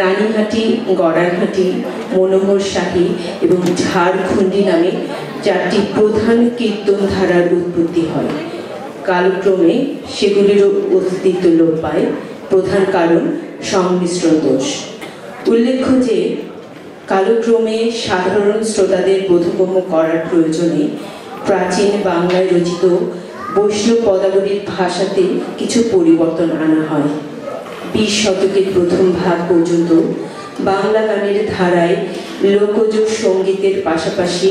রানীহাটি, গড়ারহাটি, মনোহরশাহী এবং ঝাড়খণ্ডী নামে 4টি প্রধান কীর্তন ধারার উৎপত্তি হয়। কালক্রমে সেগুলির অস্তিত্ব লোপ পায়। প্রধান কারণ সংমিশ্রণ দোষ। উল্লেখ্য যে কালক্রমে সাধারণ শ্রোতাদের বোধগম্য করার প্রয়োজনে প্রাচীন বাংলায় রচিত বৈষ্ণব পদাবলীর ভাষাতে কিছু পরিবর্তন আনা হয়। 20 শতকের প্রথম ভাগ পর্যন্ত বাংলা গানের ধারায় লোকজ সঙ্গীতের পাশাপাশি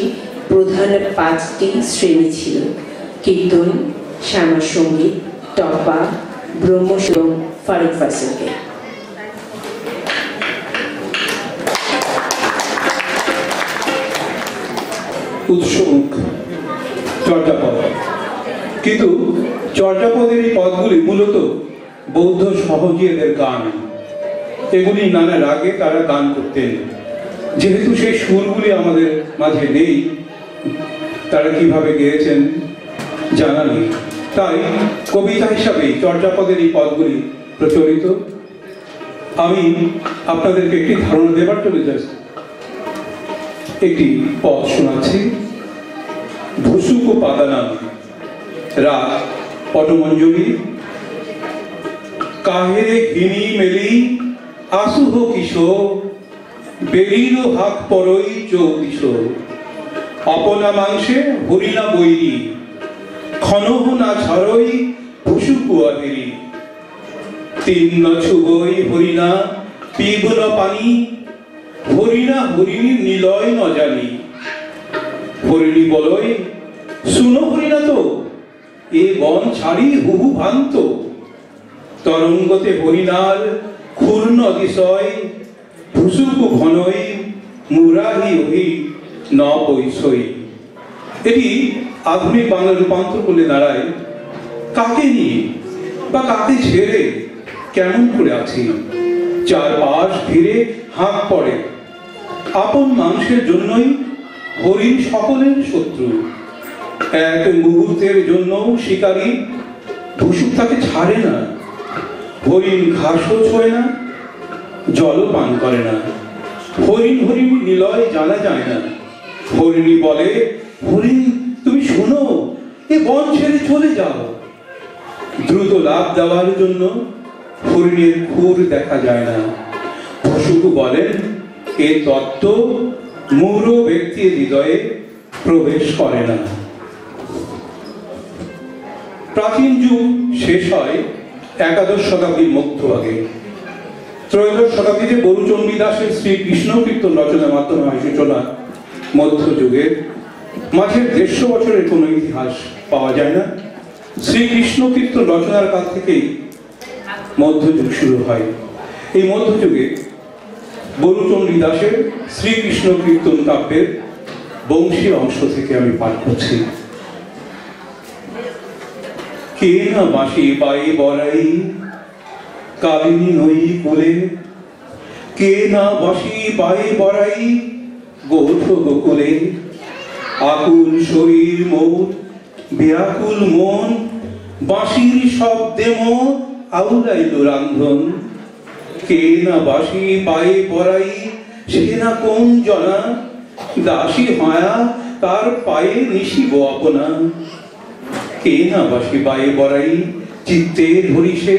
প্রধান 5টি শ্রেণী ছিল: কীর্তন, শ্যামা সঙ্গীত, টপ্পা, ব্রহ্মস এবং ফারুক ফাসলকে। উৎসমুখ চর্যাপদ। কিন্তু চর্যাপদের এই পদগুলি মূলত বৌদ্ধ সহজিয়াদের গান। এগুলি নানা রাগে তারা গান করতেন। যেহেতু সেই সুরগুলি আমাদের মাঝে নেই, তারা কিভাবে গেয়েছেন জানা নেই, তাই কবিতা হিসাবেই চর্যাপদের এই পদগুলি প্রচলিত। আমি আপনাদেরকে একটি ধারণা দেবার চলে যাচ্ছি। একটি পদ শোনাচ্ছি। ভুসুক পাদানাম, রাগ পটমঞ্জরি। কাহেরে ঘিনি মেলি আসুহ কিশোর, বেরিল হাক পরই চৌদিশ। অপনা মাংসে হরিণা বৈরি, খনহ না ঝরই ভুসুক আহেরি। তিন ন ছুবই হরিণা পিব ন পানি, হরিণা হরিণী নিলয় ন জানি। হরিণী বলই শুনো হরিণা তো, এ বন ছাড়ি হুহু ভান্ত। তরঙ্গতে হরিণার ক্ষুর্ণ দিশয়, ভুসুক ঘনই মুরাহি ওহি ন পৈসই। এটি আধুনিক বাংলা রূপান্তর করলে দাঁড়ায়, কাকে নিয়ে বা কাকে ছেড়ে কেমন করে আছি, চারপাশ ঘিরে হাঁক পড়ে। আপন মানুষের জন্যই হরিণ সকলের শত্রু। এক মুহূর্তের জন্য শিকারী ভুসুক তাকে ছাড়ে না। হরিণ ঘাসও ছোঁয় না, জলও পান করে না। হরিণ হরিণ নিলয় জানা যায় না। হরিণী বলে, হরিণ তুমি শোনো, এ বন ছেড়ে চলে যাও। দ্রুত লাভ দেওয়ার জন্য হরিণের খুর দেখা যায় না। ভুসুক বলেন, এ তত্ত্ব মূঢ় ব্যক্তির হৃদয়ে প্রবেশ করে না। প্রাচীন যুগ শেষ হয় একাদশ শতাব্দীর মধ্যভাগে। ত্রয়োদশ শতাব্দীতে বরুচণ্ডী দাসের শ্রীকৃষ্ণ কীর্তন রচনার মাধ্যমে হয় সূচনা মধ্যযুগের। মাঝের 150 বছরের কোনো ইতিহাস পাওয়া যায় না। শ্রীকৃষ্ণ কীর্তন রচনার কাছ থেকেই মধ্যযুগ শুরু হয়। এই মধ্যযুগে বরুচণ্ডী দাসের শ্রীকৃষ্ণ কীর্তন কাব্যের বংশী অংশ থেকে আমি পাঠ করছি। কে না বাঁশি পাই বড়াই কালিনী নই কোলে, কে না বাঁশি পাই বড়াই গোঠ গোকুলে। আকুল শরীর মোর ব্যাকুল মন, বাঁশির শব্দে মোর আউলাইল রান্ধন। কে না বাঁশি পাই বড়াই সে না কোন জনা, দাসী হয়া তার পায়ে নিশিব আপনা। কে না বাঁশি পায়ে বড়াই চিত্তে ধরিসে,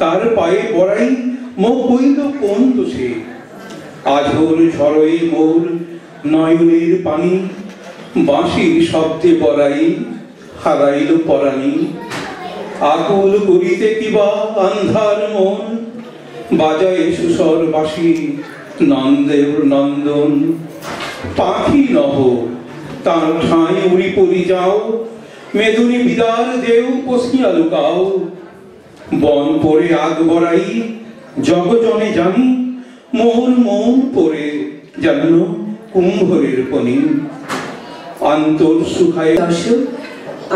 তার পায়ে বড়াই মো কইল কোন দোষে। আঝোর ঝরই মোর নয়নের পানি, বাঁশির শব্দে বড়াই হারাইল পরাণী। আকুল করিতে কিবা আন্ধার মন, বাজায় সুসর বাঁশি নন্দের নন্দন। পাখি নহ তার ঠাঁই উড়ি পড়ি যাও, মেদুনি বিদার দেও পশিয়া লুকাও। বন পরে আগ বড়াই জগজনে জানি, মোর মন পরে যেন কুম্ভরের পনি। অন্তর সুখায়। দর্শক,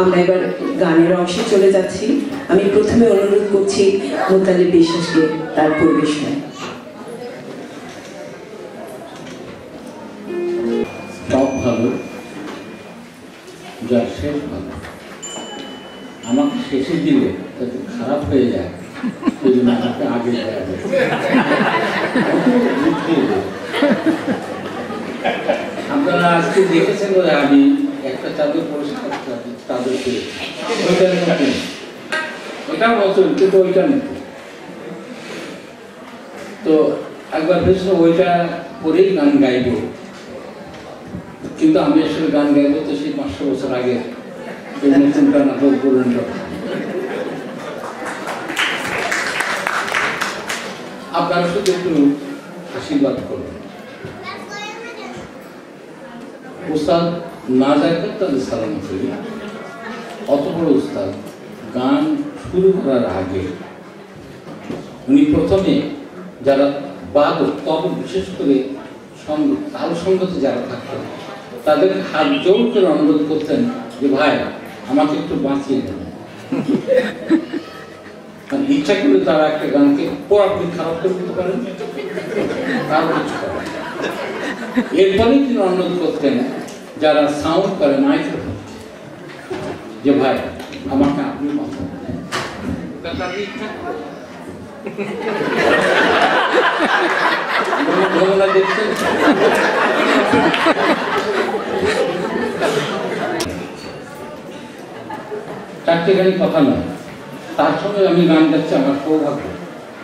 আমরা এবার গানের অংশে চলে যাচ্ছি। আমি প্রথমে অনুরোধ করছি মোতালেব বিশ্বাসকে তার পরিবেশনায়। সব ভালো, যার শেষ ভালো। আমাকে শেষে দিলে যাতে খারাপ হয়ে যায়, সেই জন্য জন্য আমাকে আগে দেওয়া যায়। আপনারা আজকে দেখেছেন বলে আমি একটা চাদর পরিষ্কার চাদর পেয়েছি, ওইটার মতো ওইটাও নতুন, কিন্তু ওইটা নতুন। তো একবার ভেবেছিল ওইটা পরেই গান গাইব, কিন্তু আমি আসলে গান গাইব তো সেই 500 বছর আগে এই নতুনটা নাটক পুরনটা। আপনারা শুধু একটু আশীর্বাদ করবেন। উস্তাদ না যাইতে তাদের সালাম করি। অত বড় উস্তাদ গান শুরু করার আগে উনি প্রথমে যারা বাদক, তখন বিশেষ করে তাল সঙ্গতে যারা থাকতেন তাদের হাত জোর করে অনুরোধ করতেন যে ভাই আমাকে একটু বাঁচিয়ে দেবেন। ইচ্ছা করলে তারা একটা গানকে পুরোপুরি খারাপ করে দিতে পারেন, তার কিছু করেন। এরপরেই তিনি অনুরোধ করতেন যারা সাউন্ড করে মাইক্রোফোন, যে ভাই আমাকে আপনি বাঁচান। দেখছেন চারটেখানি কথা নয়, তার সঙ্গে আমি গান গাচ্ছি আমার সৌভাগ্য।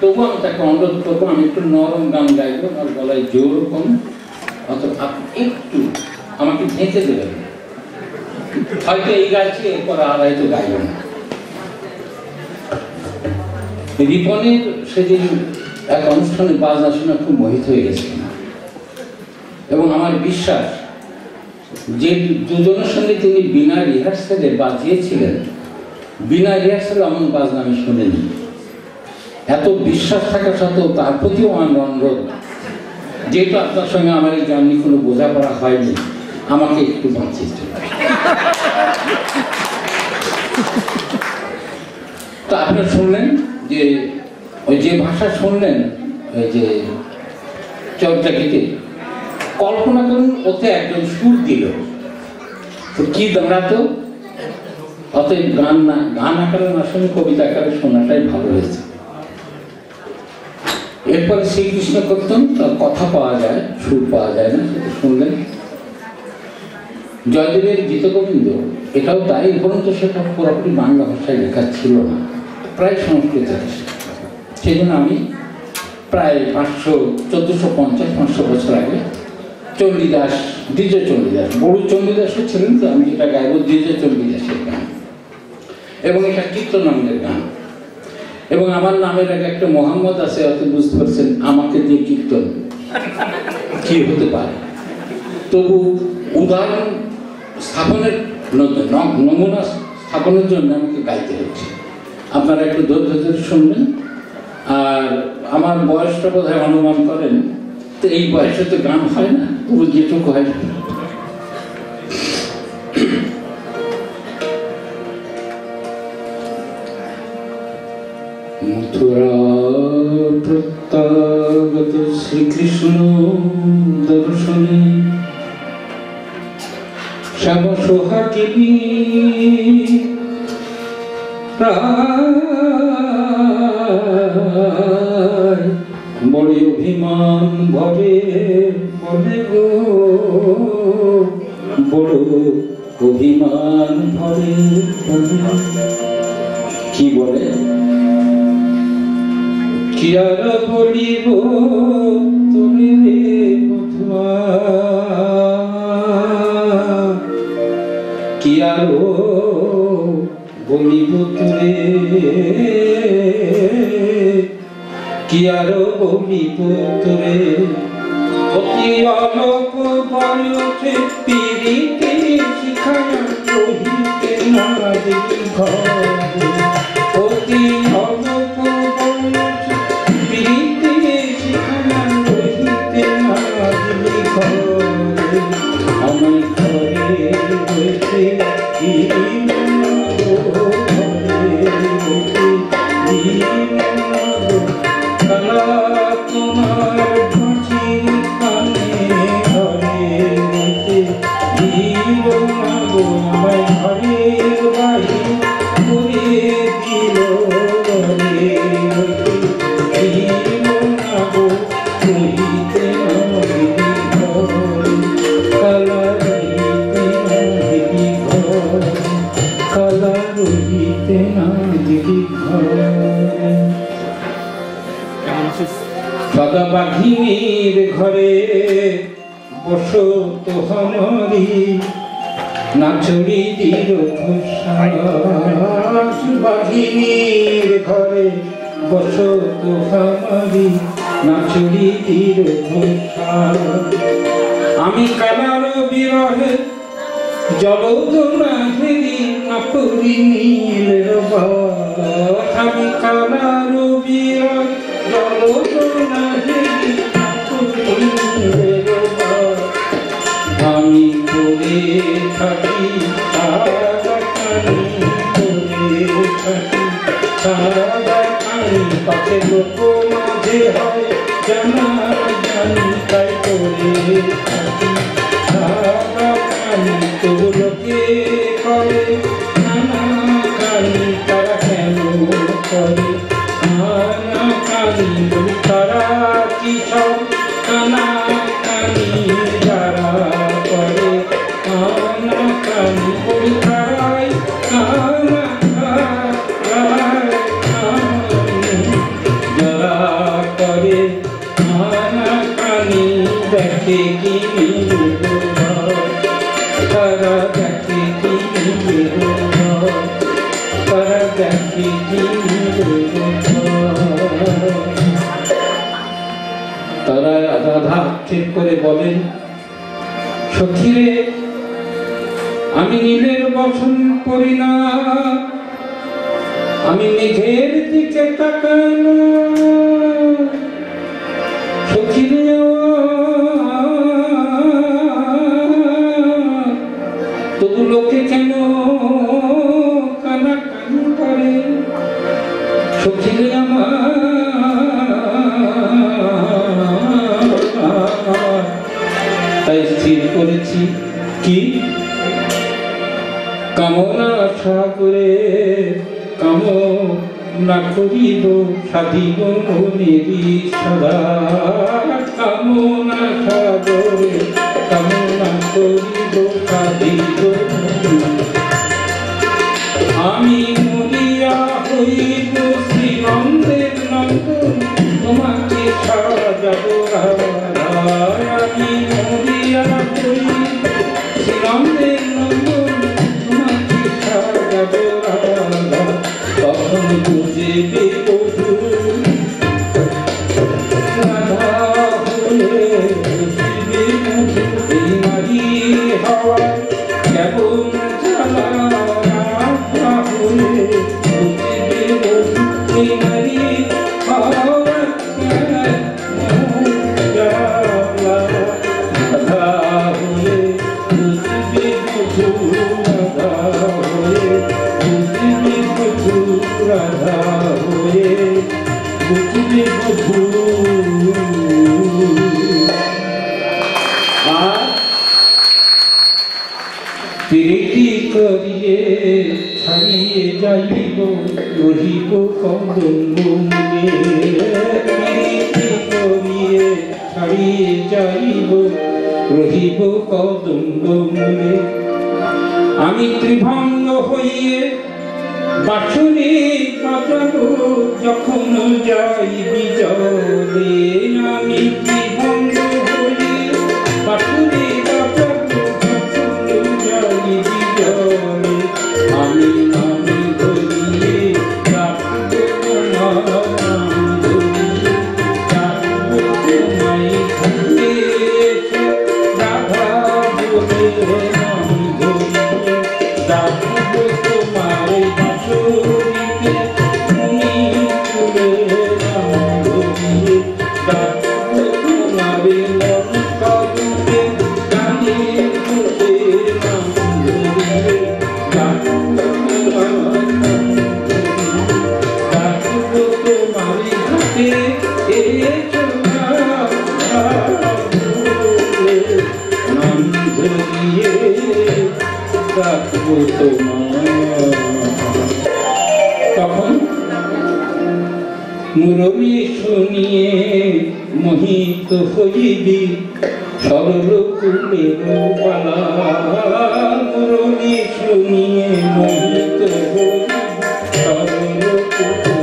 তবু আমি তাকে অনুরোধ করবো আমি একটু নরম গান গাইবো, আমার গলায় জোর কম, অথবা আপনি একটু আমাকে ঢেকে দেবেন। হয়তো এই গাইছি, এরপর আর হয়তো গাইব না। রিপনের সেদিন এক অনুষ্ঠানে বাজনা শুনে খুব মোহিত হয়ে গেছিলাম, এবং আমার বিশ্বাস যে দুজনের সঙ্গে তিনি বিনা রিহার্সালে বাজিয়েছিলেন, বিনা রিহার্সালে এমন বাজনা আমি শুনিনি। এত বিশ্বাস থাকা সত্ত্বেও তার প্রতিও আমার অনুরোধ, যেহেতু আপনার সঙ্গে আমার এই জার্নি কোনো বোঝাপড়া হয়নি, আমাকে একটু বাঁচিয়ে চলবে। তো আপনারা শুনলেন যে ওই যে ভাষা শুনলেন, ওই যে চর্চাটিতে কল্পনা করুন ওতে একজন সুর দিল, তো কি দাঁড়াতো। অতএব গান না, গান আকারে না শুনে কবিতা আকারে শোনাটাই ভালো হয়েছে। এরপরে শ্রীকৃষ্ণ করতেন, তার কথা পাওয়া যায়, সুর পাওয়া যায় না, সেটা শুনলেন। জয়দেবের গীতগোবিন্দ এটাও তাই, বরং তো সেটা পুরোপুরি বাংলা ভাষায় লেখা ছিল না, প্রায় সংস্কৃত। সেই জন্য আমি প্রায় 1450-500 বছর আগে চণ্ডীদাস, দ্বিজ চণ্ডীদাস, বড় চণ্ডীদাসও ছিলেন, তো আমি যেটা গাইব দ্বিজ চণ্ডীদাসের গান, এবং এটা কীর্তনামদের গান। এবং আমার নামের আগে একটা মোহাম্মদ আছে, অত বুঝতে পারছেন আমাকে দিয়ে কীর্তন কি হতে পারে। তবু উদাহরণ স্থাপনের, নমুনা স্থাপনের জন্য আমাকে গাইতে হচ্ছে। আপনারা একটু ধৈর্য ধরে শুনবেন। আর আমার বয়সটা বোধ হয় অনুমান করেন, তো এই বয়সে তো গান হয় না, তবু যেটুকু হয়। মথুরা প্রত্যাগত শ্রীকৃষ্ণ দর্শনে শ্যাম সোহাগিনী বড় অভিমান ভরে বলে গো, বড় অভিমান ভরে কি বলে, কি আর বলিব তোরে মধুয়া, কি আর বলিব তোরে, কি আর বলিব তোরে। অতি অল্প বয়সে পিরিতে শিখায় রহিতে না দেখি ঘরে, অতি অল্প বয়সে পিরিতে শিখায় রহিতে না দেখি ঘরে। আমার ঘরে হইতে তোমার ভাসির কানে ঘরে দিল না গো, আমায় ঘরে বাড়ি করে সদা বাঘিনীর ঘরে বসত হরি নাচড়ি দিল বাঘিনীর ঘরে বসত হরি নাচড়ি দিল আমি কালার বিরহে জলদনা হেরি নাপুরি নীল আমি কালার বিরহে জলদনা হেরি নাপুরি নীল আমি করে থাকি সাদাকানি করে থাকি সাদাকানি পাশে লোক মাঝে হয় জানা জানি তাই করে থাকি সাদাকানি তো লোকে করে নানা কানি তারা কেন করে নানা কানি তারা কি সব কানা কানি যারা করে কানা কানি ওই তারাই কানা যারা করে কানা কানি দেখে কি তারা দেখে কি তারা দেখে কি তারা রাধা ঠিক করে বলেন সখীরে আমি নীলের বসন করি না আমি মেঘের দিকে তাকানো সখীরে তবু লোকে কেন কানা কান করে সখীরে আমার তাই স্থির করেছি কি কামনা সাগরে কামনা করিব সাধিব মনেরি সদা কামনা সাগরে কামনা করিব সাধিব আমি মরিয়া হইব শ্রীনন্দের নন্দন তোমাকে সাজাব আমি মরিয়া হইব শ্রীনন্দের নন্দন তোমাকে সাজাব তখন বুঝিবে বধূ রাধা হলে বুঝিবে বধূ এই নারী হওয়ার কেমন জ্বালা রাধা হলে বুঝিবে বধূ এই নারী হওয়ার কেমন জ্বালা রাধা হলে বুঝিবে বধূ রাধা হলে বুঝিবে বধূ রাধা হয়ে বুঝিবে বধূ আর প্রীতি করিয়ে ছাড়িয়ে যাইব রহিব কদম্ব মূলে প্রীতি করিয়ে ছাড়িয়ে যাইব রহিব কদম্ব মূলে আমি ত্রিভঙ্গ হইয়ে বাঁশুরি বাজাবো যখন যাই বিজলে আমি ত্রিভঙ্গ হইয়ে বাঁশুরি বাজাবো যখন যাই বিজলে আমি নামি ধরিয়ে ডাকবো তোমার নাম ধরিয়ে ডাকবো তোমায় ঘুরে রাধা বলে নাম ধরিয়ে ডাকবো তোমার বাঁশুরিতে তুমি তুলে নাম ধরিয়ে ডাকবো তোমার মন কদুরে গানে তুলে নাম ধরিয়ে ডাকবো তোমার ডাকবো তোমার ঘাটে এসো নাম ধরিয়ে ডাকবো তোমার। তখন মুরলী শুনিয়ে মোহিত হইবি সরল কুলের বালা মুরলী শুনিয়ে মোহিত হইবি সরল কুলের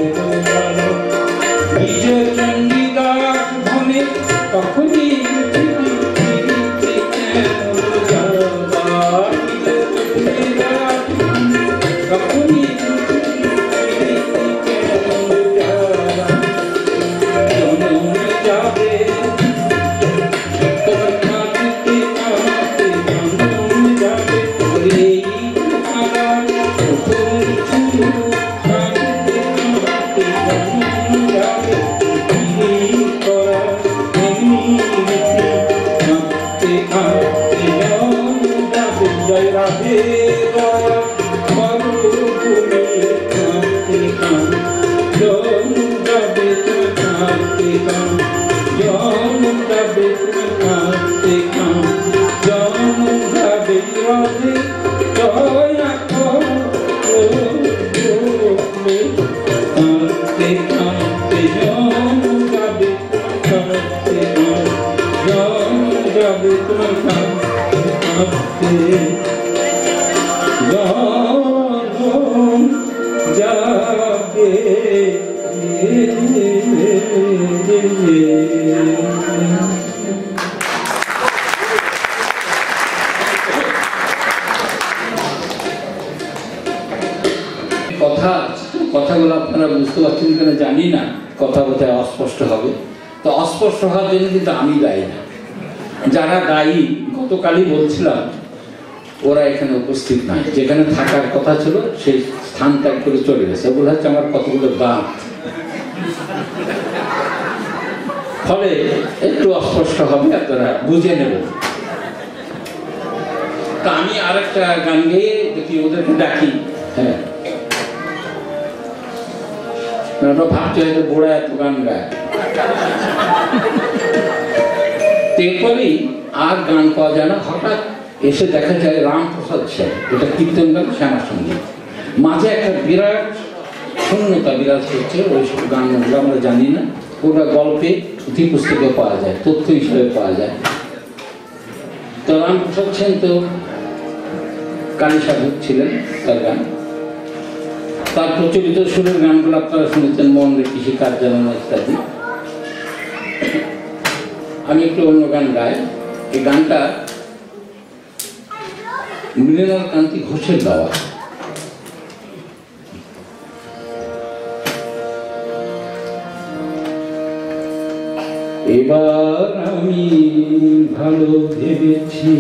কথাগুলো আপনারা বুঝতে পারছেন কিনা জানি না, কথা বোধহয় অস্পষ্ট হবে। তো অস্পষ্ট হওয়ার জন্য কিন্তু আমি দায়ী না, যারা দায়ী গতকালই বলছিলাম ওরা এখানে উপস্থিত নাই, যেখানে থাকার কথা ছিল সেই স্থান ত্যাগ করে চলে গেছে। ওগুলো হচ্ছে আমার কতগুলো দাঁত, ফলে একটু অস্পষ্ট হবে, আপনারা বুঝে নেবেন। তা আমি আরেকটা গান গেয়ে দেখি ওদেরকে ডাকি। হ্যাঁ, ভাবতে হয়তো বুড়া এত গান গায়, এরপরেই আর গান পাওয়া যায় না। হঠাৎ এসে দেখা যায় রামপ্রসাদ সেন, এটা কীর্তন গান, শ্যামা সঙ্গীত। মাঝে একটা বিরাট শূন্যতা বিরাজ করছে, ওইসব গানগুলো আমরা জানি না, ওরা গল্পে পুঁথি পুস্তকে পাওয়া যায়, তথ্য হিসেবে পাওয়া যায়। তো রামপ্রসাদ সেন তো কালী সাধক ছিলেন, তার গান, তার প্রচলিত সুরের গানগুলো আপনারা শুনেছেন, মন রে কৃষি কাজ জানানো ইত্যাদি। আমি একটু অন্য গান গাই। এই গানটা মৃণাল কান্তি ঘোষের গাওয়া। এবার আমি ভালো ভেবেছি,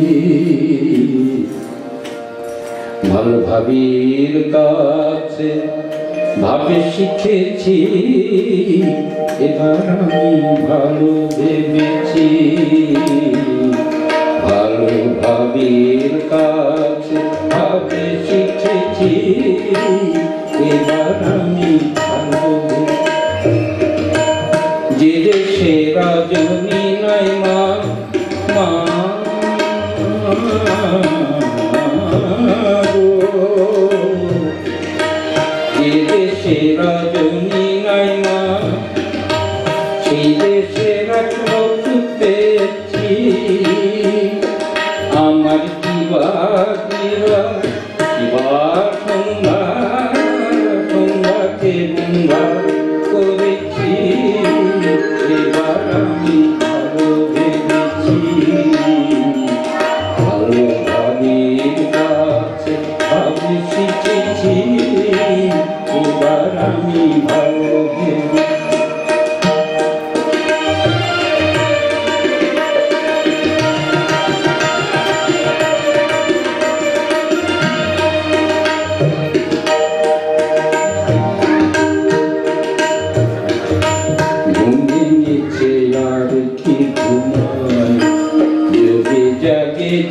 ভালো ভাবির কাছে ভাবে শিখেছি, এবার আমি ভালো ভেবেছি, ভালো ভাবির কাছে ভাবে শিখেছি, এবার আমি ভালো যে দেশে রজনী নাই মা মা যে দেশে রজনী নাই মা, সেই দেশে রাখো পেয়েছি, আমার কিবা কিবা কিবা সন্ধ্যা সন্ধ্যাকে বন্ধা করেছি, এবার আমি ভালো ভেবেছি, ভালো ভাবির কাছে ভাবি শিখেছি, এবার আমি ভালো ভেবেছি।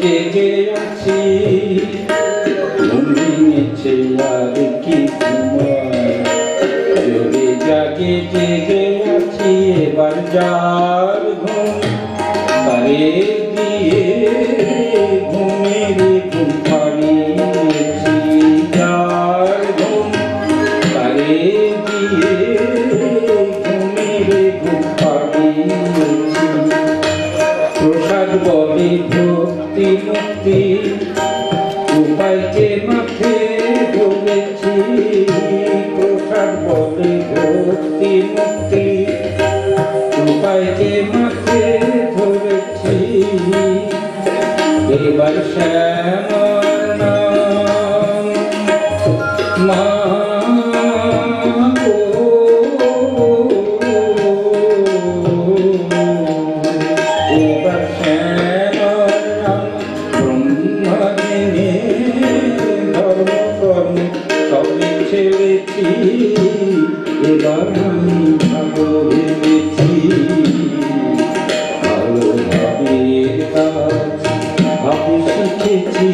জেগে আছি, ঘুমিয়েছে আর কি ঘুমায়, জগে জাগে জেগে আছি, এবার যার ঘুম তারে দিয়ে ঘুমের ঘুম পাড়িয়েছি, যার ঘুম তারে দিয়ে ঘুমের ঘুম পাড়িয়েছি, প্রসাদ বলে ভক্তি মুক্তি উপায়কে মাঠে ধরেছি, প্রসাদ বলে ভক্তি মুক্তি উপায়কে মাঠে ধরেছি, এবার শ্যামার নাম মা ছেড়েছি, এবার আমি ভালো ভেবেছি, ভালো ভাবির কাছে ভাবি শিখেছি,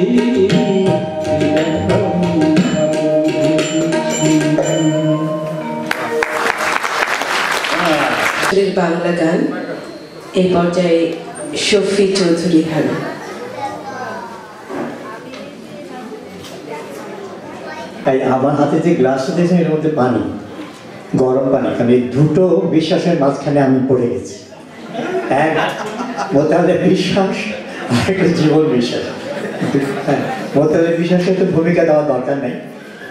বাংলা গান এই পর্যায়ে শফি চৌধুরী হারু। আমার হাতে যে গ্লাসটা দিয়েছেন এর মধ্যে পানি, গরম পানি, কারণ এই দুটো বিশ্বাসের মাঝখানে আমি পড়ে গেছি। এক মোতালেব বিশ্বাস আর একটা জীবন বিশ্বাস। মোতালেব বিশ্বাসের তো ভূমিকা দেওয়ার দরকার নেই,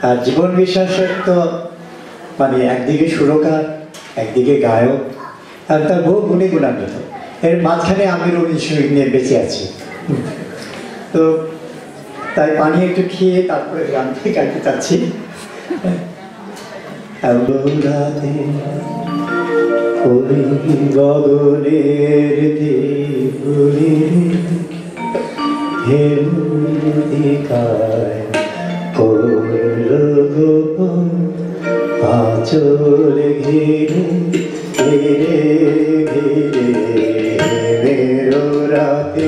আর জীবন বিশ্বাসের তো মানে একদিকে সুরকার, একদিকে গায়ক, আর তার বহু গুণে গুণান্বিত। এর মাঝখানে আমি রবীন্দ্র সঙ্গীত নিয়ে বেঁচে আছি। তো তাই পানি একটু খেয়ে তারপরে গানটি গাইতে চাচ্ছি। আচলে ঘিরে ঘিরে মেরো রাতে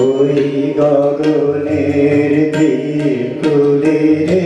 ওই গগনের দিকুলে রে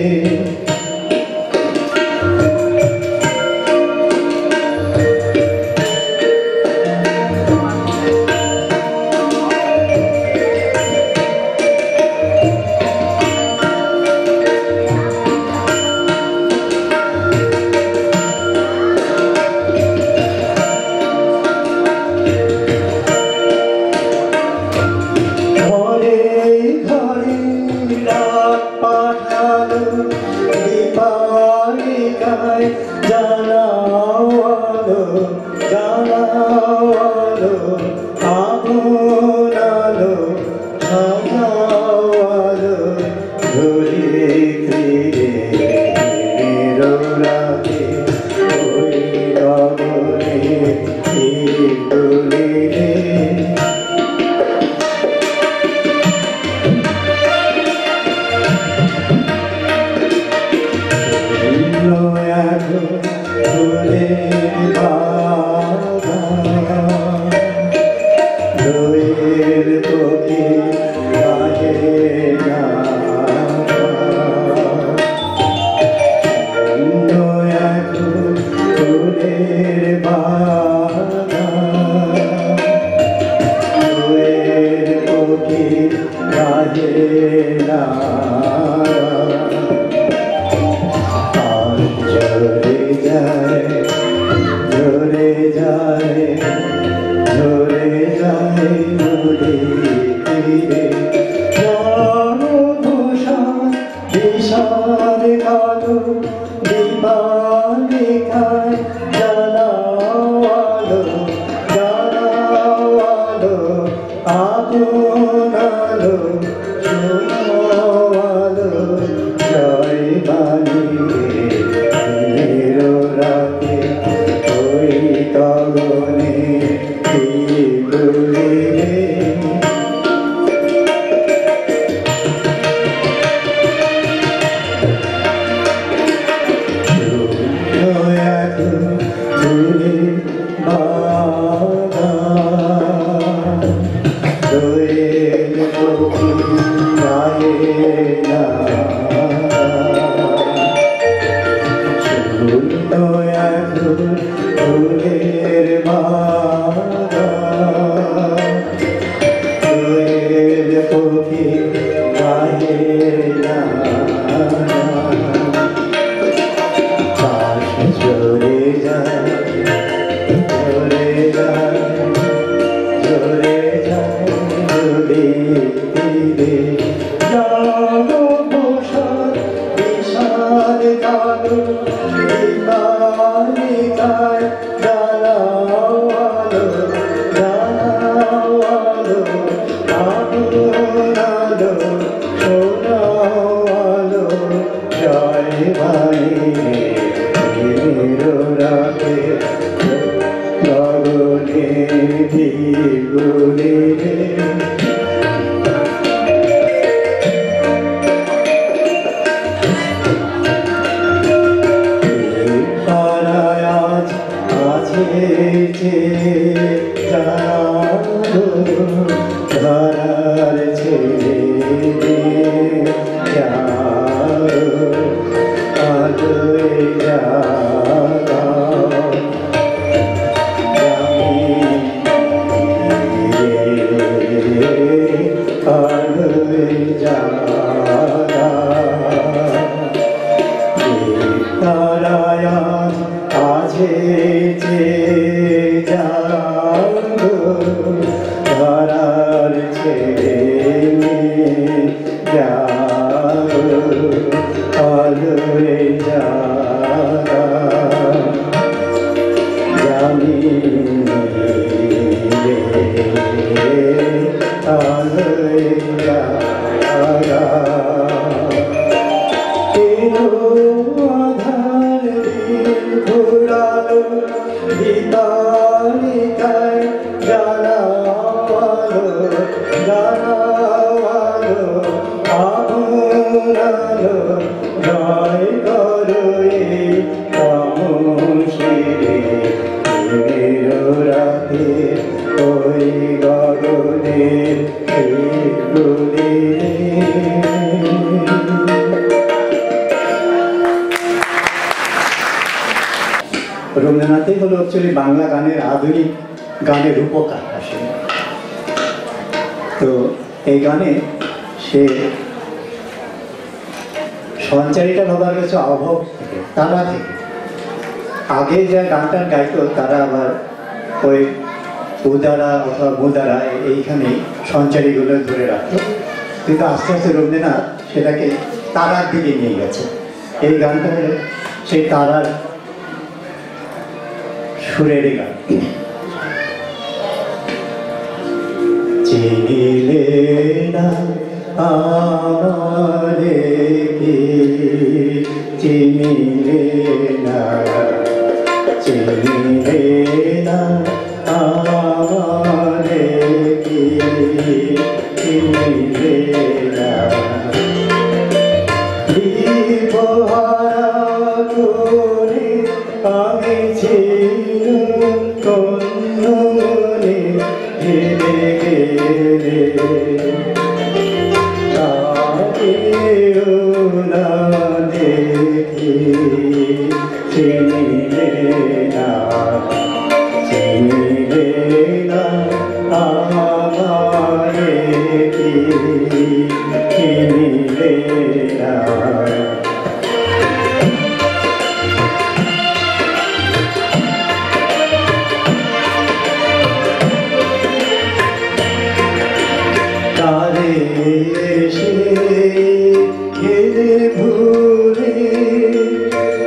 চেয়ে যাবো ধরার ছেড়ে যাবো আলোয় যারা জানি আলোয় যারা আধার ঘোরালো বিতালিকায় জানালো জানালো আগুনালো জয় করো তামসিরে রাতে ওই গগনের রবীন্দ্রনাথই হলো অ্যাকচুয়ালি বাংলা গানের আধুনিক গানের রূপকার আসলে। তো এই গানে সে সঞ্চারিতা ভাবার কাছে অভাব থেকে তারা থেকে আগে যা গানটার গাইতো তারা আবার ওই উদারা অথবা মুদারা এইখানেই সঞ্চারীগুলো ধরে রাখতো, কিন্তু আস্তে আস্তে রবীন্দ্রনাথ সেটাকে তারার দিকে নিয়ে গেছে। এই গানটা হলো সেই তারার সুরের গান। চিনিলে না আমারে কি চিনিলে না চিনিলে না আমারে কি চিনিলে না বিপহারা করে আমি ছিলাম কন্যনে হেরে গেলে তাকেও না দেখি চিনিলে না চিনিলে না আমারে কি চিনিলে না এসে গেলে ভুলে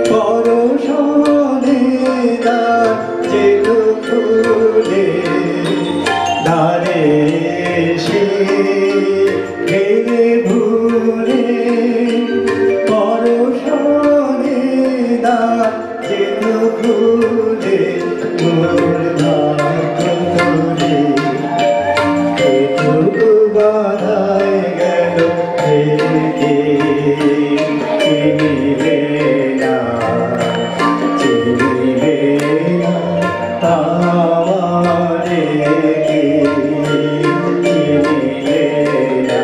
পরশনে যে ফুলে ধারে এসে গেলে ভুলে পরশনে যে ফুলে মোর ধারে বাধায় গেল চিনিলে না চিনিলে না আমারে কি চিনিলে না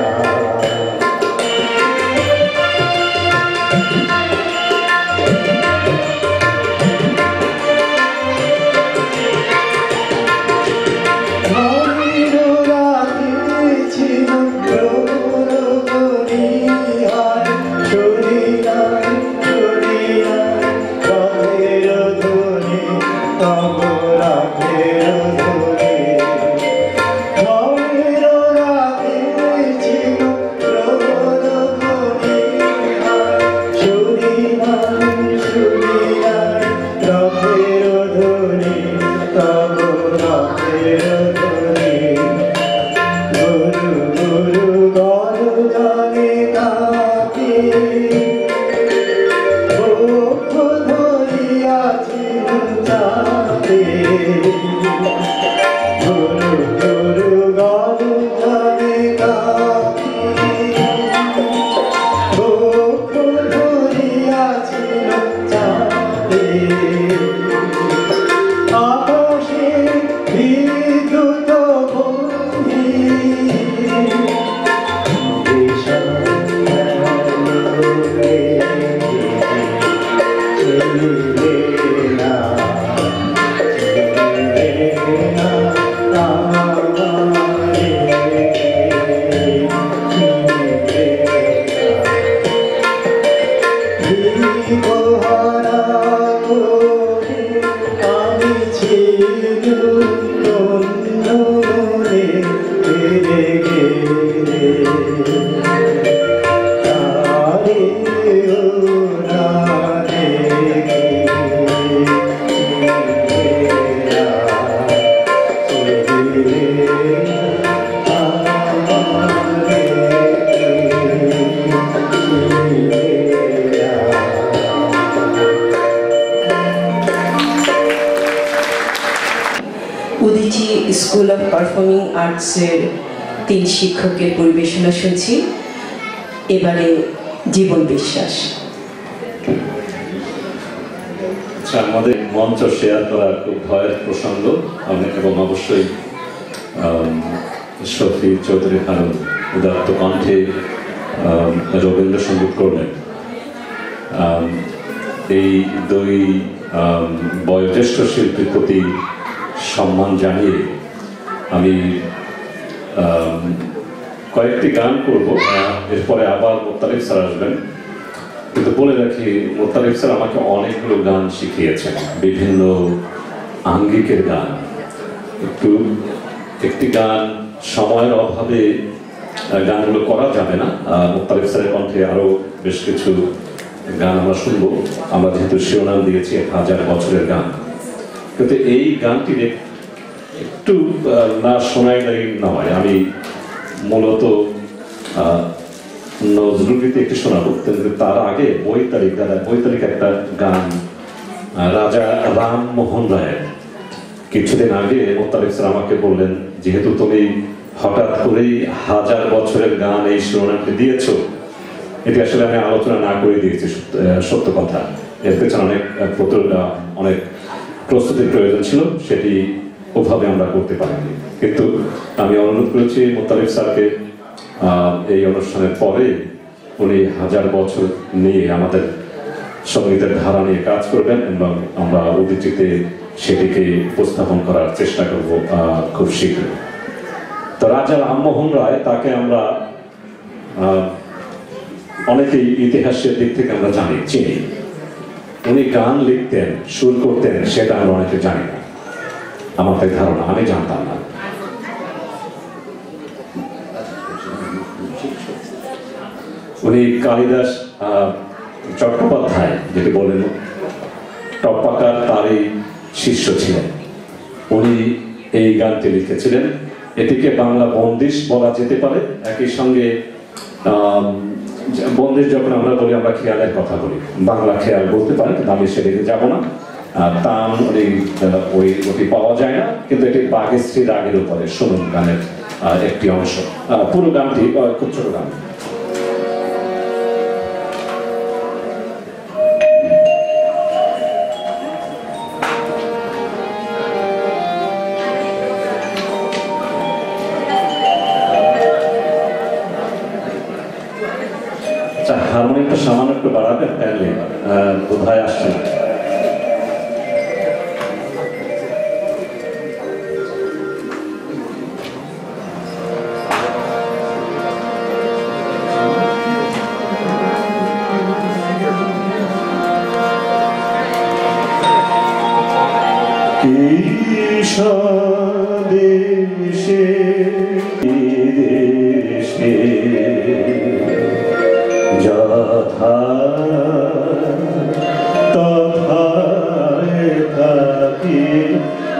উদীচী স্কুল অফ পারফর্মিং আর্টসের 3 শিক্ষকের পরিবেশনা শুনছি। এবারে জীবন বিশ্বাস। আমাদের মঞ্চ শেয়ার করার খুব ভয়ের প্রসঙ্গ এবং অবশ্যই শফি চৌধুরী খান উদাত্ত কণ্ঠে রবীন্দ্রসঙ্গীত করলেন। এই দুই বয়োজ্যেষ্ঠ শিল্পীর প্রতি সম্মান জানিয়ে আমি কয়েকটি গান করব, এরপরে আবার মোত্তালিব স্যার আসবেন। কিন্তু বলে রাখি, মোত্তালিব স্যার আমাকে অনেকগুলো গান শিখিয়েছেন, বিভিন্ন আঙ্গিকের গান। একটি গান সময়ের অভাবে গানগুলো করা যাবে না, মোত্তালিব স্যারের কণ্ঠে আরও বেশ কিছু গান আমরা শুনবো। আমরা যেহেতু শিরোনাম দিয়েছি 1000 বছরের গান, কিন্তু এই গানটি একটু না শোনাই নয়, আমি মূলত নজরুলগীতি একটু শোনাবো। কিন্তু তার আগে বৈতালিক একটা গান রাজা রামমোহন রায়ের। কিছুদিন আগে মোত্তালিব স্যার আমাকে বললেন, যেহেতু তুমি হঠাৎ করেই 1000 বছরের গান এই শিরোনামটি দিয়েছো, এটি আসলে আমি আলোচনা না করে দিয়েছি, সত্য কথা। এর পেছনে অনেক প্রস্তুতির প্রয়োজন ছিল, সেটি ওভাবে আমরা করতে পারিনি। কিন্তু আমি অনুরোধ করেছি মোত্তালিব স্যারকে এই অনুষ্ঠানের পরে উনি 1000 বছর নিয়ে আমাদের সঙ্গীতের ধারা নিয়ে কাজ করবেন এবং আমরা উদীচীতে সেটিকে উপস্থাপন করার চেষ্টা করব খুব শীঘ্রই। তো রাজা রামমোহন রায়, তাকে আমরা অনেকেই ইতিহাসের দিক থেকে আমরা চিনি। উনি গান লিখতেন, সুর করতেন, সেটা আমরা অনেকে জানি না। আমার তাই ধারণা, আমি জানতাম না। উনি কালিদাস চট্টোপাধ্যায়, যেটি বলেন টপ্পাকার, তারই শিষ্য ছিলেন। উনি এই গানটি লিখেছিলেন। এটিকে বাংলা বন্দিশ বলা যেতে পারে। একই সঙ্গে বন্দিশ যখন আমরা বলি, আমরা খেয়ালের কথা বলি, বাংলা খেয়াল বলতে পারেন, কিন্তু আমি সেদিকে যাব না। তান ওটি পাওয়া যায় না, কিন্তু এটি বাঘেশ্রী রাগের উপরে। শুনুন গানের একটি অংশ, পুরো গানটি খুব ছোট গান। হারমোনিয়ামটা সামান্য একটু বাড়াবেন, তাহলে বোধহয় আসছে না। দেশে দেশে যথা তথায় থাকি,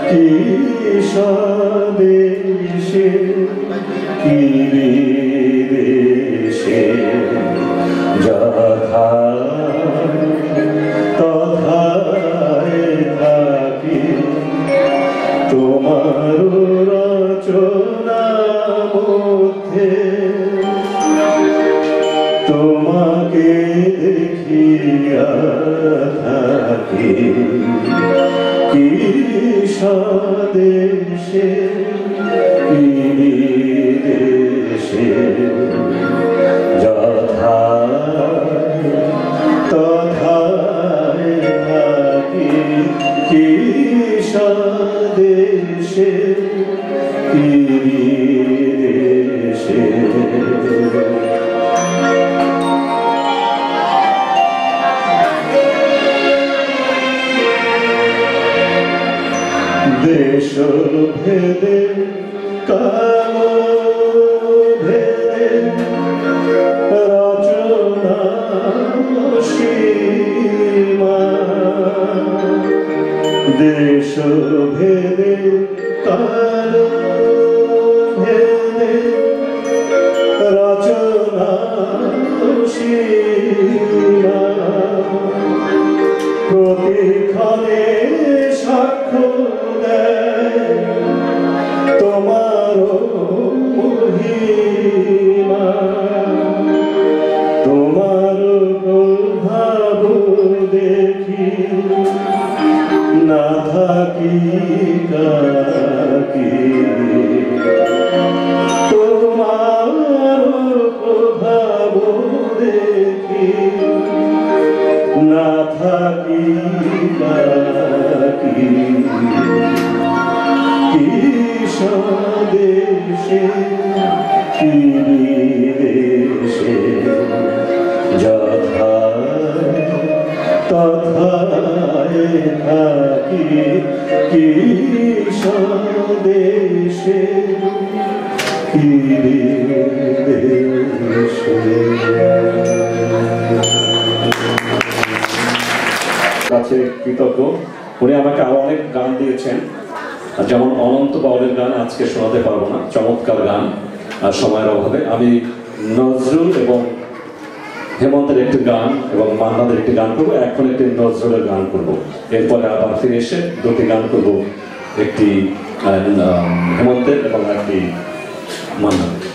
কি স্বদেশে কি বিদেশে যথা তথায় থাকি, তোমার রচনা মধ্যে তোমাকে দেখিয়া থাকি, কি স্বদেশে কি বিদেশে যথা তথায় থাকি, কি স্বদেশে কি বিদেশে। দেশ ভেদে কাল ভেদে রচনা সীমা, দেশ ভেদে কাল ভেদে রচনা সীমা, প্রতিক্ষণে সাক্ষ্য দেয় একাকী তোমার প্রভাব দেখি না থাকি বাকি কি স্বদেশে কি বিদেশে যথায় তথায় থাকি কি স্বদেশে কি বিদেশে। কাছে কৃতজ্ঞ, উনি আমাকে আরো অনেক গান দিয়েছেন, যেমন অনন্ত বাউলের গান আজকে শোনাতে পারবো না, চমৎকার গান আর সময়ের অভাবে আমি নজরুল এবং হেমন্তের একটি গান এবং মান্নাদের একটি গান করবো, এখন একটি নজরুলের গান করবো, এরপরে আবার ফিরে এসে দুটি গান করবো, একটি হেমন্তের এবং একটি মান্নাদের।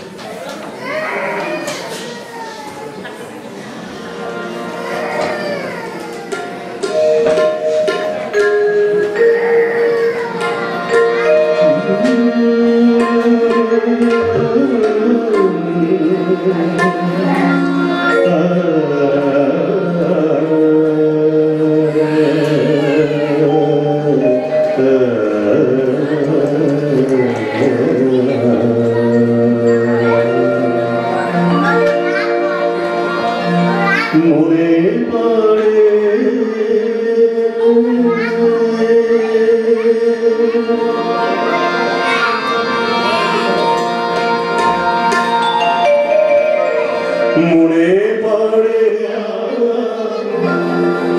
মনে পড়ে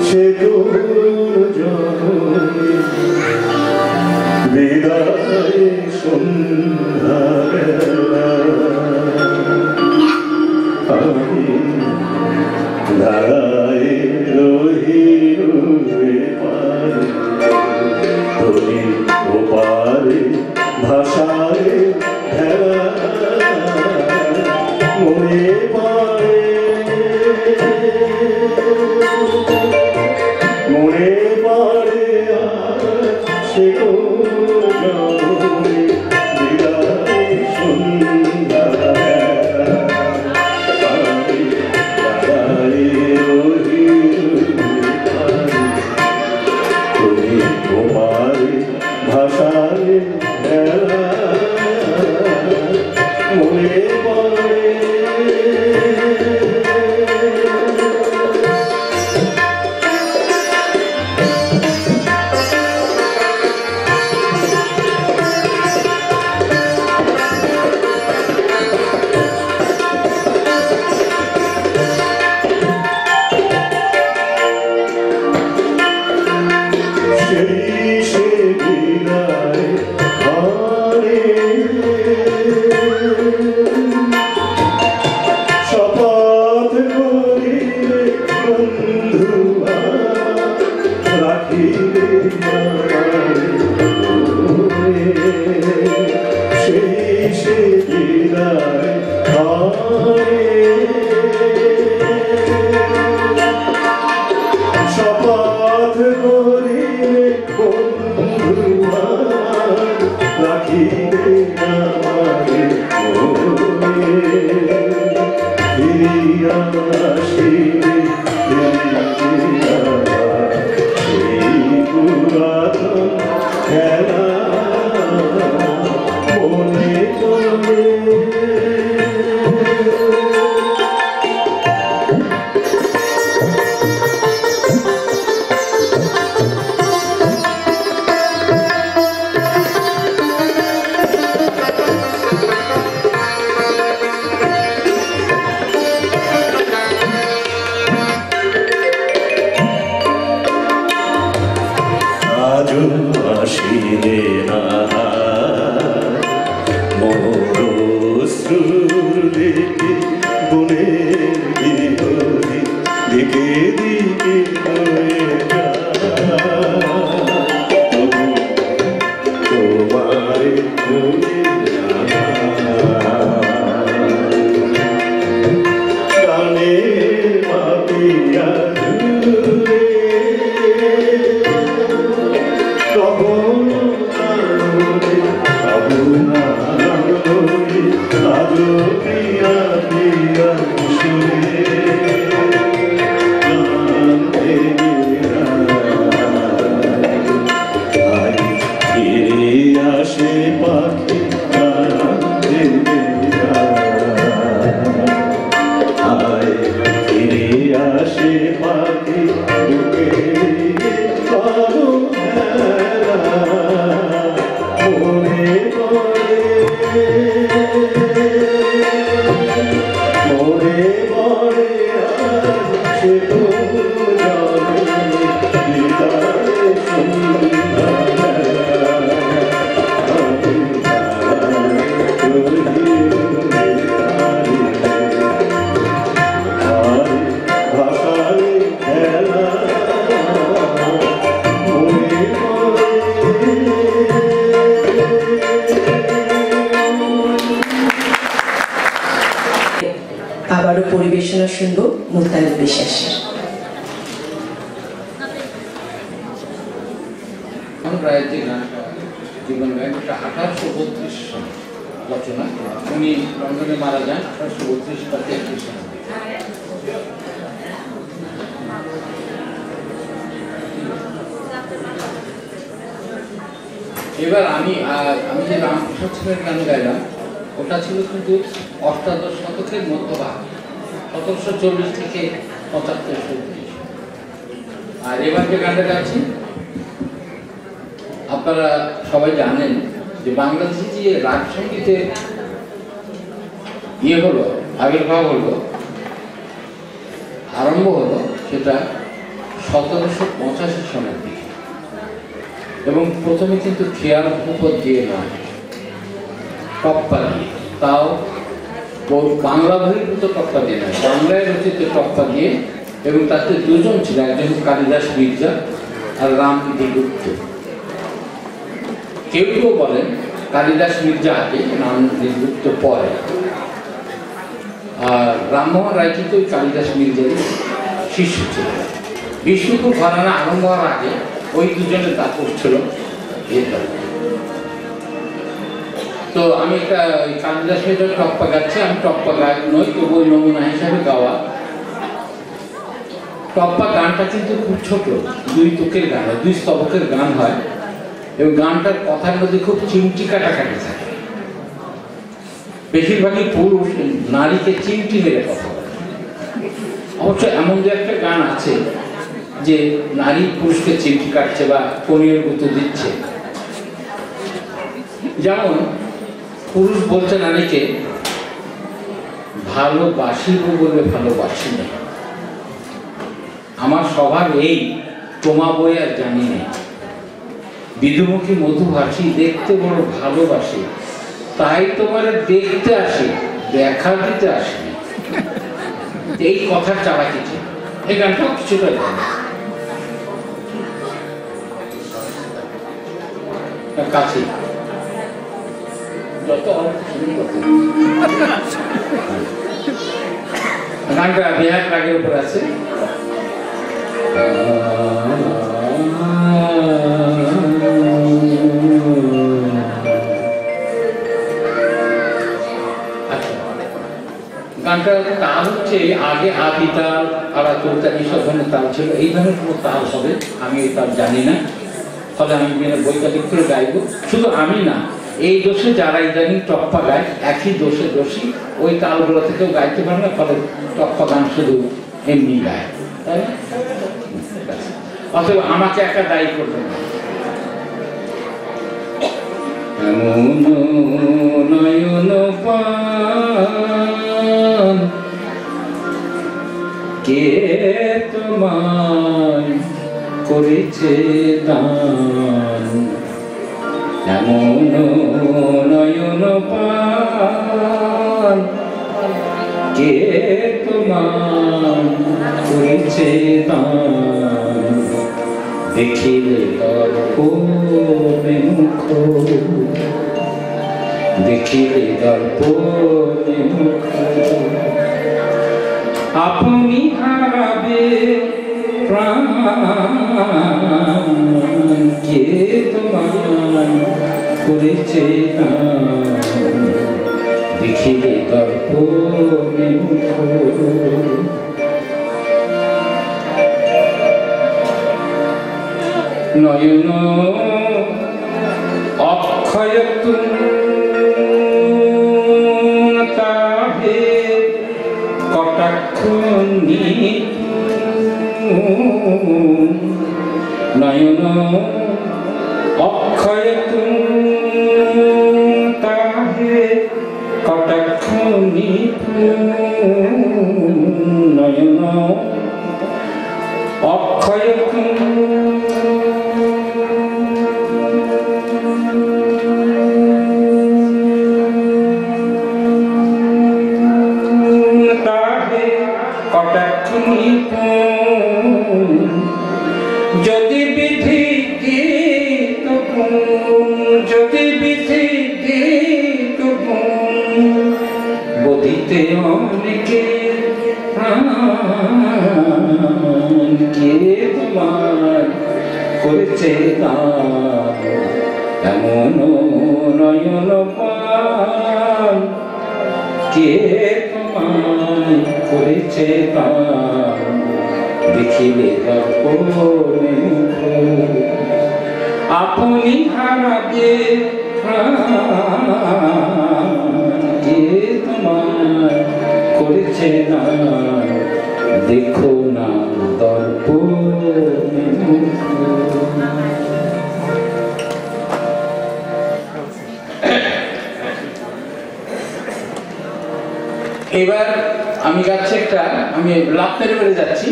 সে বিদায় সন্ধ্যা আমি ধারায় রহি পারে ওপারে ভাষায় ভেড়া মনে পড়ে মনে পড়ে সে বিদায় সন্ধ্যা ভাষায় মনে পড়ে আসিলে না মোরশ্রুলে বনের বিহরি দিকে দিকে হয়ে তোমারে গানে মাপিয়া কখন রচনা শুনব মুতালিব বিশ্বাসের। রায়ের গানটা জীবন গানটা 1832 সালে রচনা, উনি লন্ডনে মারা যান 1832 বা 33 সালে। এবার আমি যে রামপ্রসাদ সেনের গান গাইলাম ওটা ছিল কিন্তু অষ্টাদশ শতকের মধ্যভাগ, 1740 থেকে 75-70। আর এবার যে গানটা গাচ্ছি আপনারা সবাই জানেন যে বাংলাদেশে যে রাগ সঙ্গীতের হলো, আবির্ভাব হলো, আরম্ভ হলো, সেটা 1785 সালের দিকে। এবং প্রথমে কিন্তু খেয়াল উপর দিয়ে নয়, টপ্পা দিয়ে, তাও বাংলা বহির্ভূত টপ্পা দিয়ে নয়, বাংলায় রচিত টপ্পা দিয়ে। এবং তাতে দুজন ছিল, একজন কালিদাস মির্জা আর রামদিগুপ্ত। কেউ কেউ বলেন কালিদাস মির্জা আগে, রামদিগুপ্ত পরে। আর রামমোহন রায় কিন্তু ওই কালিদাস মির্জারই শিষ্য ছিল। বিষ্ণুপুর ঘরানা আরম্ভ হওয়ার আগে ওই দুজনের দাপট ছিল। তো আমি একটা কালিদাস মির্জার টপ্পা গাচ্ছি। আমি টপ্পা গায়ক নই, তবু ওই নমুনা হিসাবে গাওয়া। টপ্পা গানটা কিন্তু খুব ছোট, 2 তুকের গান হয়, 2 স্তবকের গান হয়। এবং গানটার কথার মধ্যে খুব চিমটি কাটাকাটি থাকে। বেশিরভাগই পুরুষ নারীকে চিমটি মেরে কথা বলে। অবশ্য এমন যে একটা গান আছে যে নারী পুরুষকে চিমটি কাটছে বা পনীয় গুঁতো দিচ্ছে। যেমন পুরুষ বলছে নারীকে, ভালোবাসিব বলে ভালোবাসি না, আমার স্বভাব এই, তোমা বই আর জানি না, বিধুমুখী মধুভাষী, দেখতে বড় ভালোবাসি, তাই তোমার দেখতে আসি, দেখা দিতে আসি। এই কথার চালাকি ছিল। এই গানটাও কিছুটা কাছে যত গানটা বেহাগ রাগের উপর আছে। গানটার তাল হচ্ছে আগে আদি তাল, আড়াতুলতা, এইসব ধরনের তাল ছিল। এই ধরনের কোনো তাল হবে আমি এই তাল জানি না, ফলে আমি বৈজ্ঞানিক করে গাইব। শুধু আমি না, এই দোষে যারা ইদানিং টপ্পা গায় একই দোষে দোষী, ওই তালগুলো থেকেও গাইতে পারে না, ফলে টপ্পা গান শুধু এমনি গায়। তাই না? অথবা আমাকে একা দায়ী করবে না। নয়ন পান কে তোমায় করেছে দান, এমন নয়ন পান কে তোমায় করেছে দান, দেখিলে দর্পণে মুখ, দেখিলে দর্পণে মুখ, আপনি হারাবে প্রাণ, কে তোমায় করেছে দান, দেখিলে দর্পণে মুখ। নয়ন অক্ষয় তাহে কটাক্ষ নয়ন অক্ষয় তাহে কটাক্ষ নয়ন অক্ষয় যদি বিধি দিত যদি বিধি দিত বদিতে অনেকে কে তোমার করেছে দান এমন নয়ন পান কে তোমায় করেছে দান দেখিলে দর্পণে আপনি হারাবে কে তোমায় করেছে দান দেখো না দর্পণে এবার আমি গাচ্ছি একটা, আমি লাপের বেড়ে যাচ্ছি,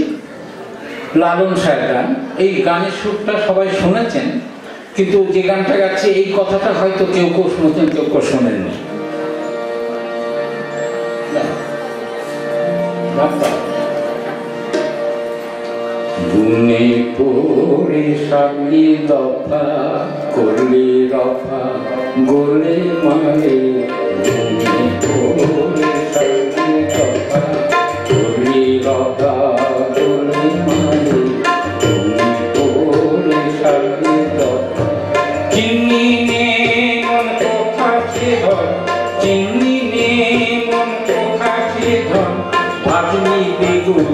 লালন সাহেব গান। এই গানের সুরটা সবাই শুনেছেন, কিন্তু যে গানটা গাচ্ছি এই কথাটা হয়তো কেউ কেউ শুনেছেন, কেউ কেউ শোনেননি। গুনে পড়ে সামনে দফা করলে রফা গোলে মারে গুনে পড়ে সামনে দফা করলে রফা গোলে মারে গুনে পড়ে সামনে দফা চিনি নে মন কথা সে ধর চিনি নে মন কথা সে ধর ভাজনি বেগুন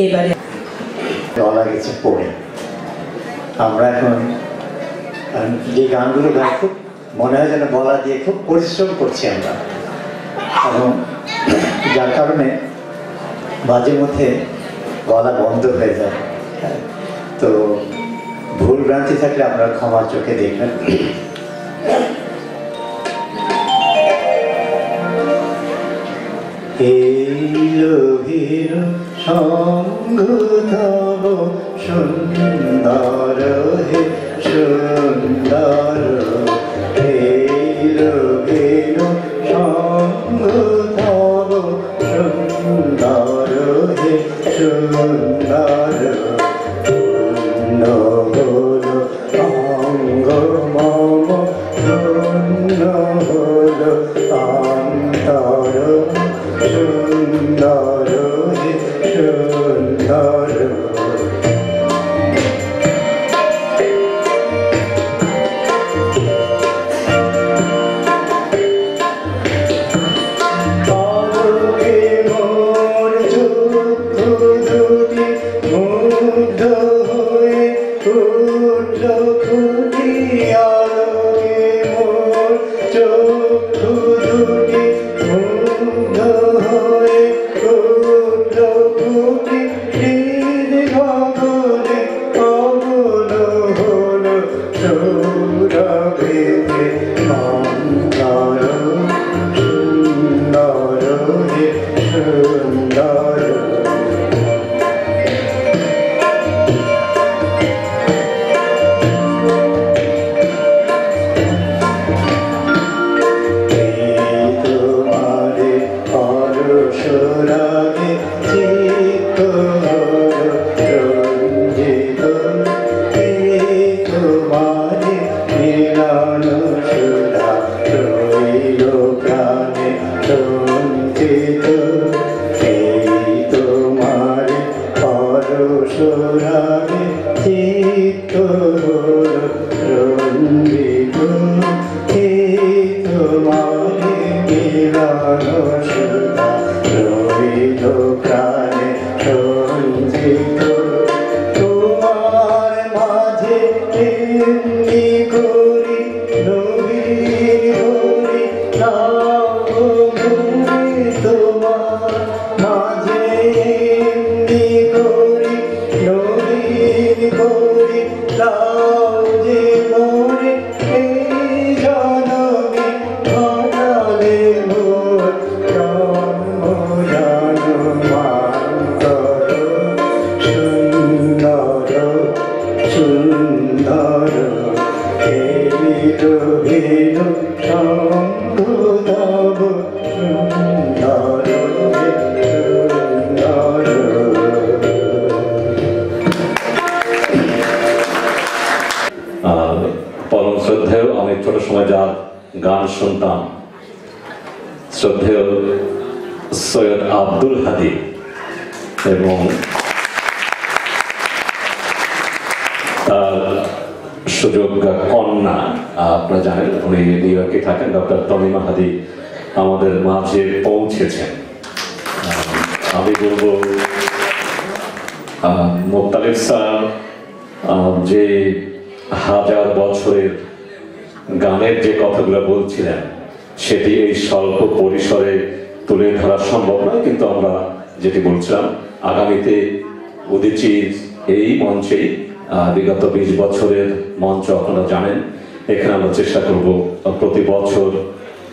এবারে গলা গেছে পড়ে। আমরা এখন যে গানগুলো গাই খুব মনে হয় যেন গলা দিয়ে খুব পরিশ্রম করছি আমরা, এবং যার কারণে মাঝে মধ্যে গলা বন্ধ হয়ে যায়। তো ভুল ভ্রান্তি থাকলে আপনারা ক্ষমার চোখে দেখবেন। এই লোভীর সম সঙ্গ তব সুন্দর হে সুন্দর হেলো হেলো সঙ্গ তব সুন্দর হে সুন্দর পূর্ণ হল অঙ্গ মম পূর্ণ হল অন্তর সুন্দর হে সুন্দর পরম শ্রদ্ধেয় আমি ছোট সময় যার গান শুনতাম শ্রদ্ধেয় সৈয়দ আব্দুল হাদী এবং তার সুযোগ্য কন্যা আপনারা জানেন উনি নিউ ইয়র্কে থাকেন ডক্টর তমিমা হাদী আমাদের মাঝে পৌঁছেছেন। আমি বলবো মোত্তালেব স্যার যে হাজার বছরের গানের যে কথাগুলো বলছিলেন সেটি এই স্বল্প পরিসরে তুলে ধরা সম্ভব নয়, কিন্তু আমরা যেটি বলছিলাম আগামীতে উদীচীর এই মঞ্চেই বিগত 20 বছরের মঞ্চ আপনারা জানেন, এখানে আমরা চেষ্টা করব প্রতি বছর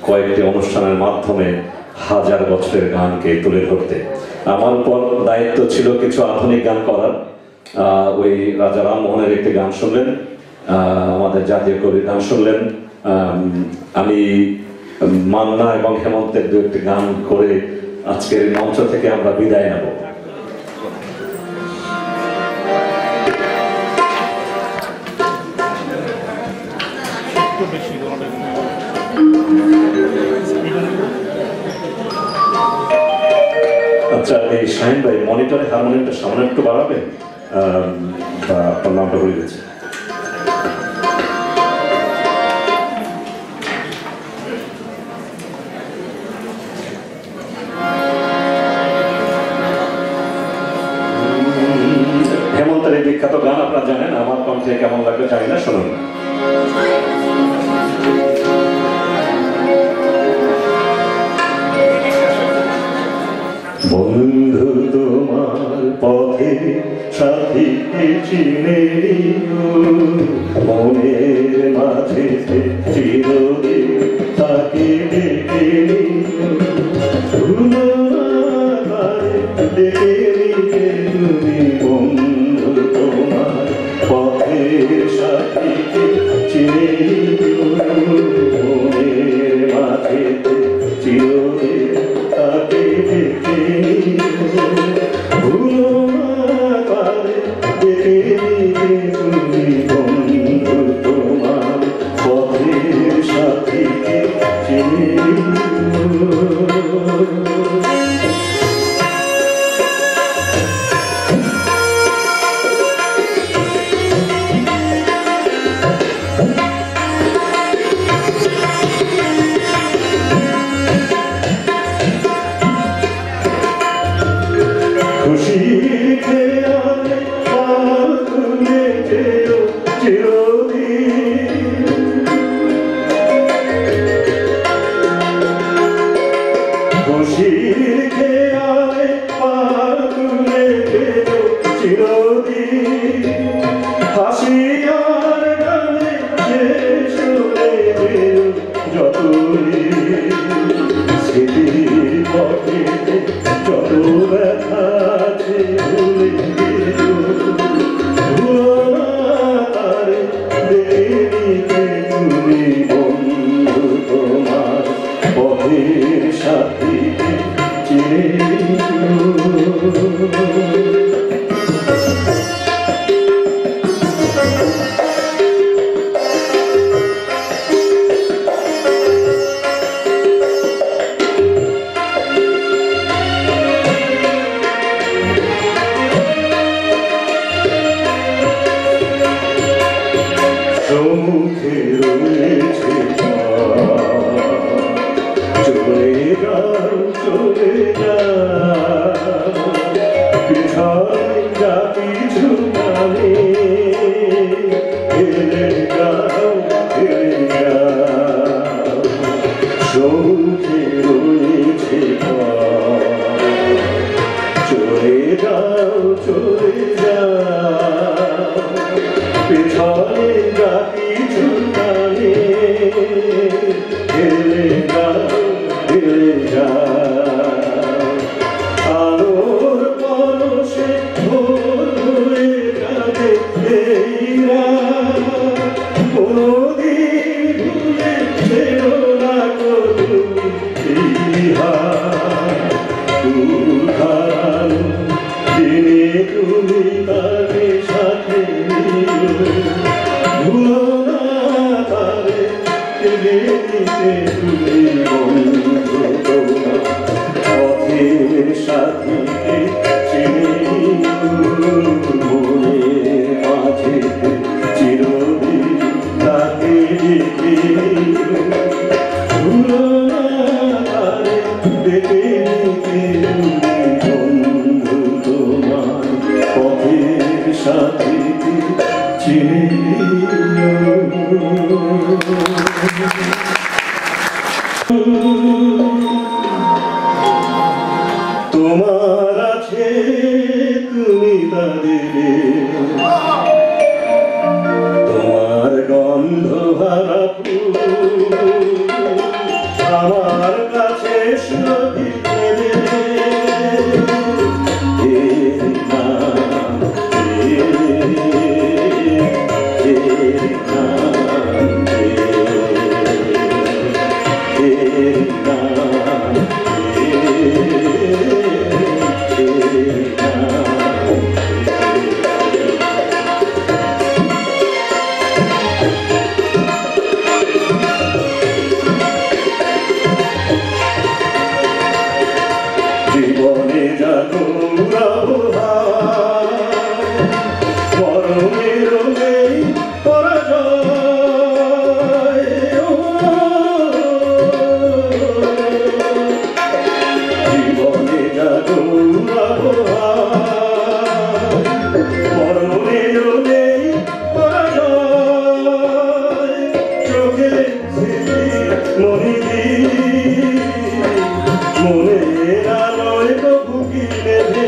কয়েকটি অনুষ্ঠানের মাধ্যমে হাজার বছরের গানকে তুলে ধরতে। আমার উপর দায়িত্ব ছিল কিছু আধুনিক গান করার। ওই রাজা রামমোহনের একটি গান শুনলেন, আমাদের জাতীয় কবির গান শুনলেন, আমি মান্না এবং হেমন্তের দু একটি গান করে আজকের মঞ্চ থেকে আমরা বিদায় নেব। আচ্ছা, এই শাহিন ভাই মনিটরে হারমোনিয়ামটা সামনে একটু বাড়াবেন, আপনার নামটা বলে দিচ্ছি। হেমন্তের এই বিখ্যাত গান আপনারা জানেন, আমার কণ্ঠে কেমন লাগবে জানি না, শুনুন। বন্ধু তোমার পথে সাথীকে চিনে নিও, মনের মাঝে চিরদিন তাকে ডেকে নিও, ডেকে নিবে তুমি জীবনের সাথে চিনে সম্মুখে রয়েছে চলে যাও চলে যাও পিছনে কিছু মানে হেরে যাও হেরে যাও সম্মুখে রয়েছে চলে যাও চলে যাও পিছনে কিছু মানে হেরে যাও হেরে যাও আলোর পরশে ভোর হয়ে যাবে এই রাত কোনদিন ভুলে যেও না গো তুমি এই হাত দূর হারানো দিনে তুমি তাকে সাথে ভুলো না তারে তেলে দিতে তুমি বন্ধু তোমার পথের সাথে চিনে মনের মাঝে চিরদিন তাকে দেখে ভুলো না তারে দেখে নিতে বন্ধু তোমার পথের সাথে চিনে তোমার আছে তুমি তাদের তোমার গন্ধ ভরা ফুল আমার কাছে সবই জীবনে জানো মরণের নেই পরাজয় জীবনে জানো মরণের নেই পরাজয় চোখে মনে মনের আলোয় বুকি নেবে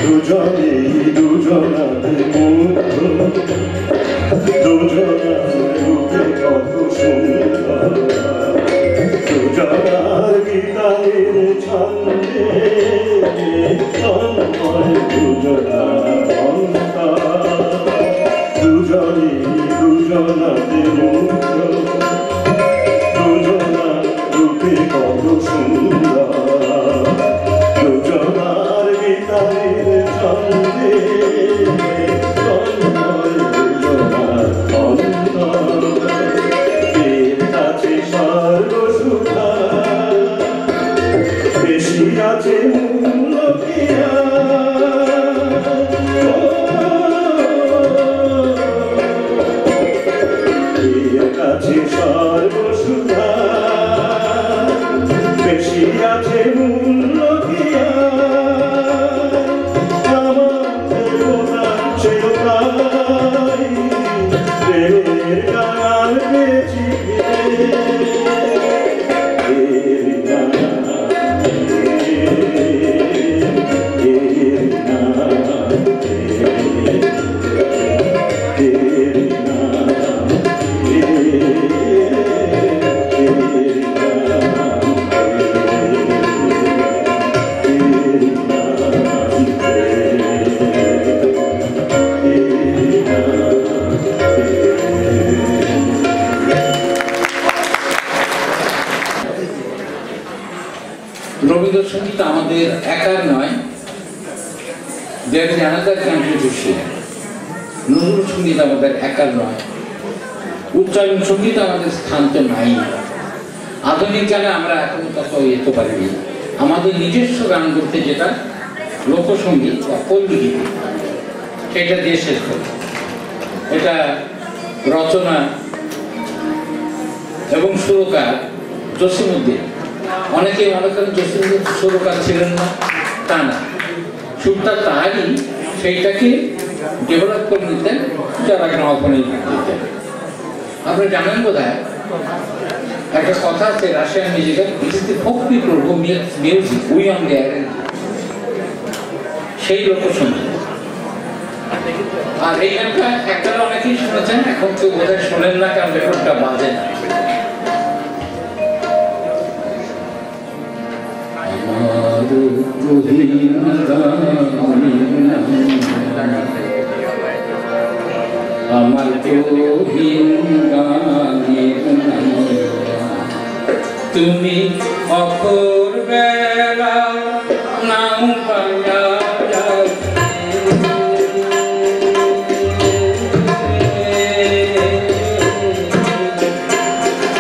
দুজনে দুজনাতে মুগ্ধ দুজনার রূপে কত সুন্দর দুজনার গীতায়ের ছন্দে তন্ময় দুজনার অন্তর দুজনে দুজনাতে মুগ্ধ দুজনার রূপে কত সুন্দর দুজনার গীতায়ের ছন্দে তন্ময় দুজনার অন্তর এর কাছে সর্বসুধা বেশি আছে মূল্য কিয়া এর কাছে সর্বসুধা বেশি আছে মূল্য কিয়া প্রেমের গান বেঁচে রবীন্দ্রসঙ্গীত আমাদের একার নয়, there is another contribution. Nazrul সঙ্গীত আমাদের একার নয়, উচ্চারণ সঙ্গীত আমাদের স্থান তো নাই। আধুনিক গানে আমরা এখন তত যেতে পারিনি। আমাদের নিজস্ব গান করতে যেটা লোকসঙ্গীত বা পল্লীগীতি, সেটা দিয়ে শেষ করি। এটা রচনা এবং সুরকার জসিমউদ্দিন। অনেকে মনে করেন জসিমউদ্দিন সুরকার ছিলেন না, তা না, সুরটা তাহারই, সেইটাকে ডেভেলপ করে নিতেন যারা গ্রামোফোনে দিতেন। আপনি জানেন বোধহয় একটা কথা আছে রাশিয়ান মিউজিকের, folk people who makes music we on there, সেই লোকসঙ্গীত। আর এই গানটা একবার অনেকেই শুনেছেন, এখন কেউ বোধহয় শোনেন না, কারণ রেকর্ডটা বাজে না। আমার তুমি অপর বেলা নাম পাইয়া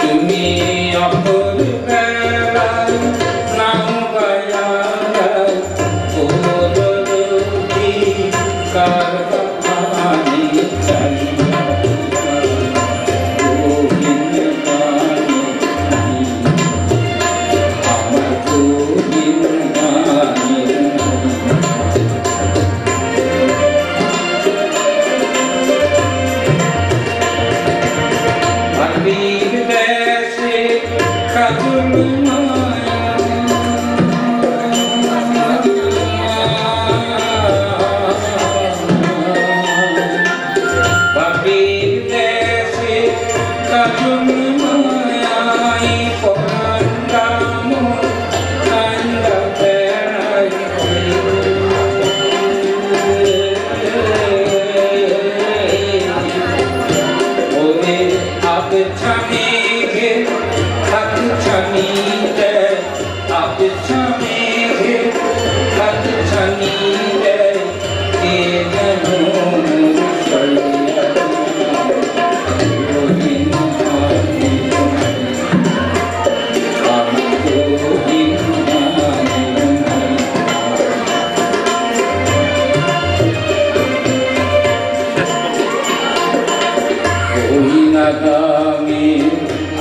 তুমি অপর বেলা নাম পাইয়া কার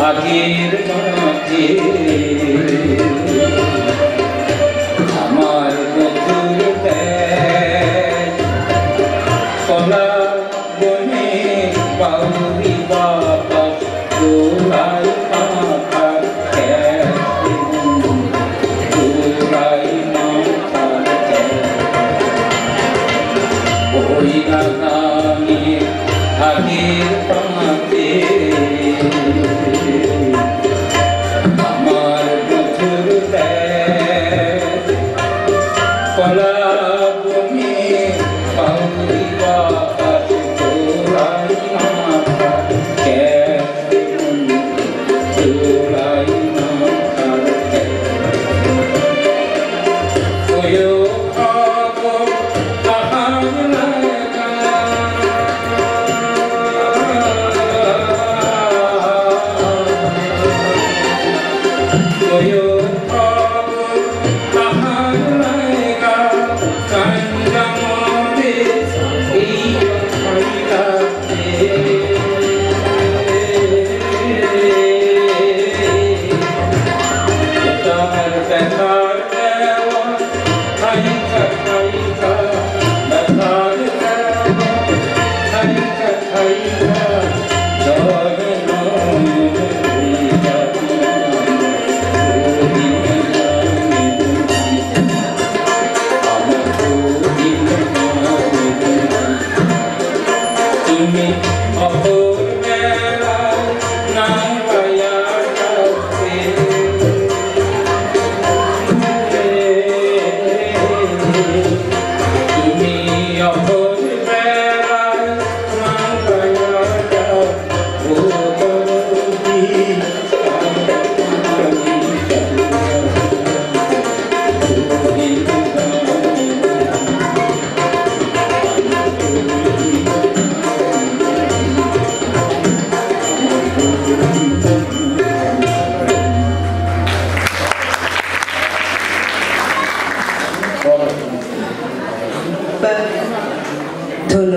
আগের মাঝে আমার মধুর কলা বনে বাউরি বাতাস দোলাই পাখা দোলাই মাথার ওই নাগামে আগের পাতে আমার মধুর কলা বনে বাউরি বাতাস দোলাই মাথা দোলাই মাথার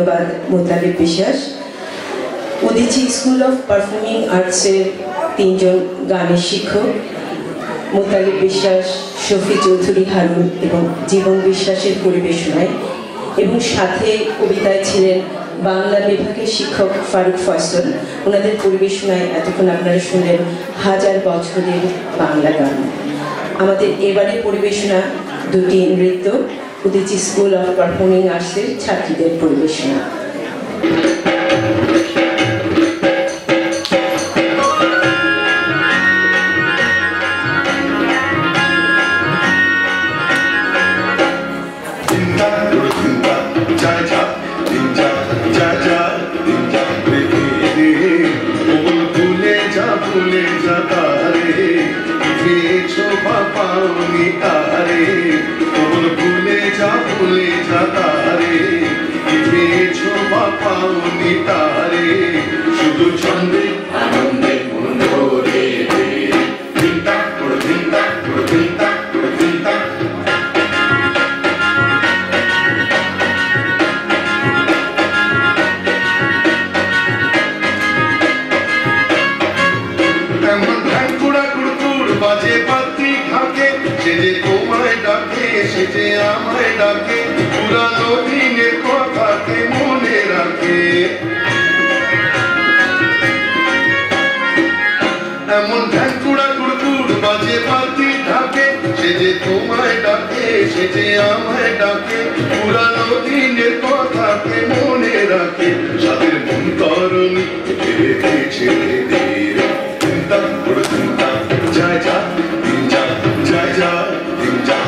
ধন্যবাদ মোতালেব বিশ্বাস। উদীচী স্কুল অফ পারফর্মিং আর্টসের 3 জন গানের শিক্ষক মোতালেব বিশ্বাস, শফি চৌধুরী হারুন এবং জীবন বিশ্বাসের পরিবেশনায়, এবং সাথে কবিতায় ছিলেন বাংলা বিভাগের শিক্ষক ফারুক ফয়সল। ওনাদের পরিবেশনায় এতক্ষণ আপনারা শুনলেন হাজার বছরের বাংলা গান। আমাদের এবারে পরিবেশনা 2টি নৃত্য, উদীচী স্কুল অফ পারফর্মিং আর্টসের ছাত্রীদের পরিবেশনা। শুধু ছন্দে আনন্দে মন ভরে চিন্তা করে চিন্তা করে চিন্তা করে চিন্তা এমন ধ্যান কুড়া কুড়কুড় বাজে পাতি থাকে, সে যে তোমায় ডাকে, সে যে আমায় ডাকে, পুরানো দিনের কথাকে মনে রাখে। এমন ধ্যান কুড়া কুড়কুড় বাজে পাতি থাকে, সে যে তোমায় ডাকে, সে যে আমায় ডাকে, পুরানো দিনের কথাকে মনে রাখে। সাদের মন তরণী ভেবে ছেলেদের চিন্তা করে চিন্তা যায় যা দিন যা যায় যা দিন যা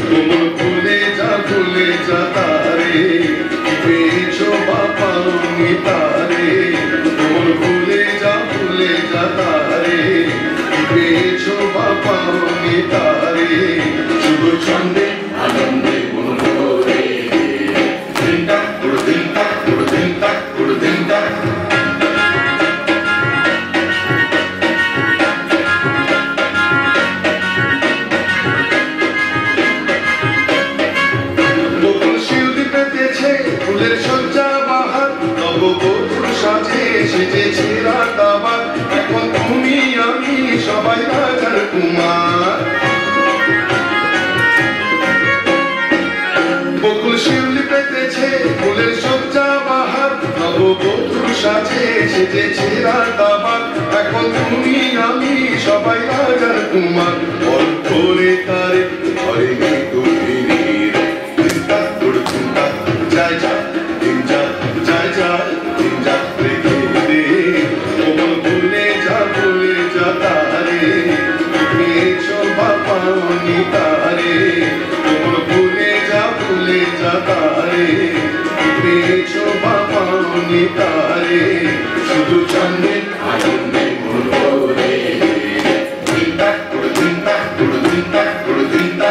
কোমল ভুলে যা তারে পেয়েছো বাপাউনি তারে, কোমল ভুলে যা তারে পেয়েছো বাপাউনি তারে। শুধু ছন্দে আনন্দে মন ভরে চিন্তা করে চিন্তা করে চিন্তা করে চিন্তা ফুলের সজ্জা বাহার নববধূর সাজে সেজেছে রাত আবার, এখন তুমি আমি সবাই রাজার কুমার। বকুল শিউলি পেতেছে ফুলের সজ্জা বাহার নববধূর সাজে সেজেছে রাত আবার, এখন তুমি আমি সবাই রাজার কুমার। বল করে তারে ঘরে গভীর চিন্তা করে চিন্তা যায় যা দিন যা যায় যা দিন যা রেখে দে, কোমল ভুলে যা তারে পেয়েছো বাপাউনি তারে, কোমল ভুলে যা তারে পেয়েছো বাপাউনি তারে। শুধু ছন্দে আনন্দে মন ভরে চিন্তা করে চিন্তা করে চিন্তা করে চিন্তা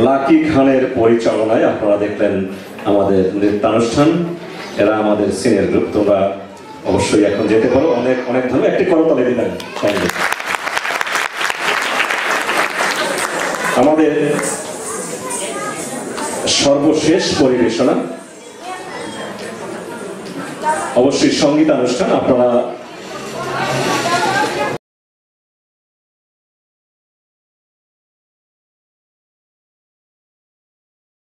লাকি খানের পরিচালনায় আপনারা দেখলেন আমাদের নৃত্যানুষ্ঠান। এরা আমাদের সিনিয়র গ্রুপ, তোমরা অবশ্যই এখন যেতে পারো। অনেক অনেক ধন্যবাদ। একটি করতালি দিলেন। আমাদের সর্বশেষ পরিবেশনা অবশ্যই সঙ্গীতানুষ্ঠান। আপনারা